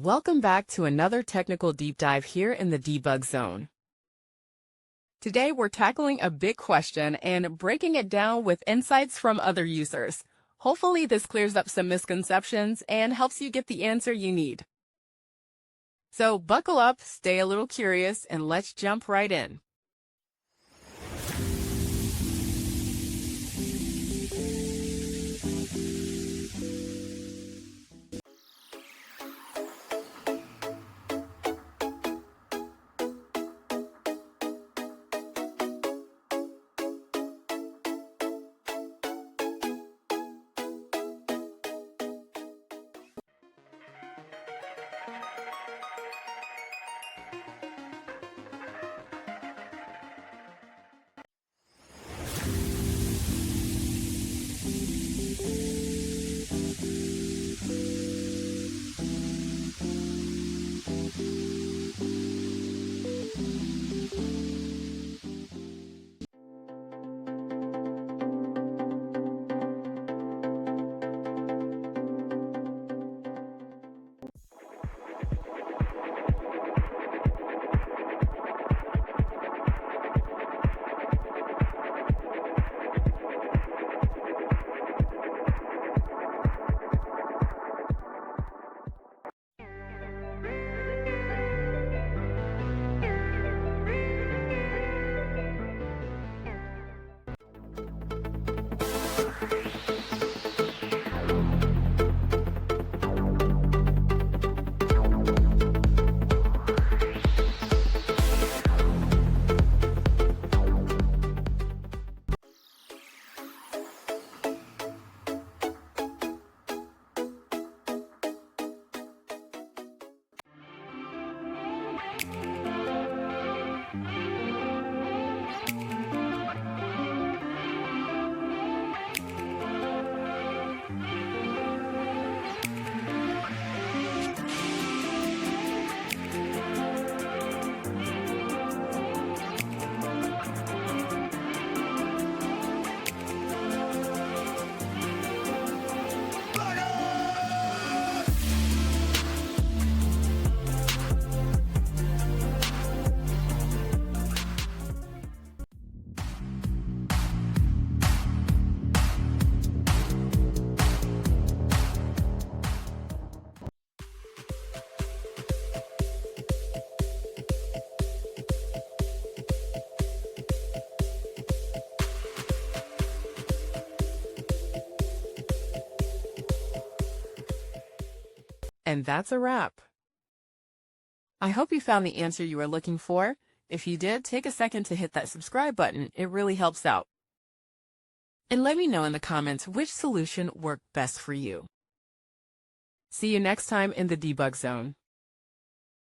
Welcome back to another technical deep dive here in the debug zone. Today we're tackling a big question and breaking it down with insights from other users. Hopefully this clears up some misconceptions and helps you get the answer you need. So buckle up, stay a little curious, and let's jump right in. And that's a wrap. I hope you found the answer you were looking for. If you did, take a second to hit that subscribe button. It really helps out. And let me know in the comments which solution worked best for you. See you next time in the debug zone.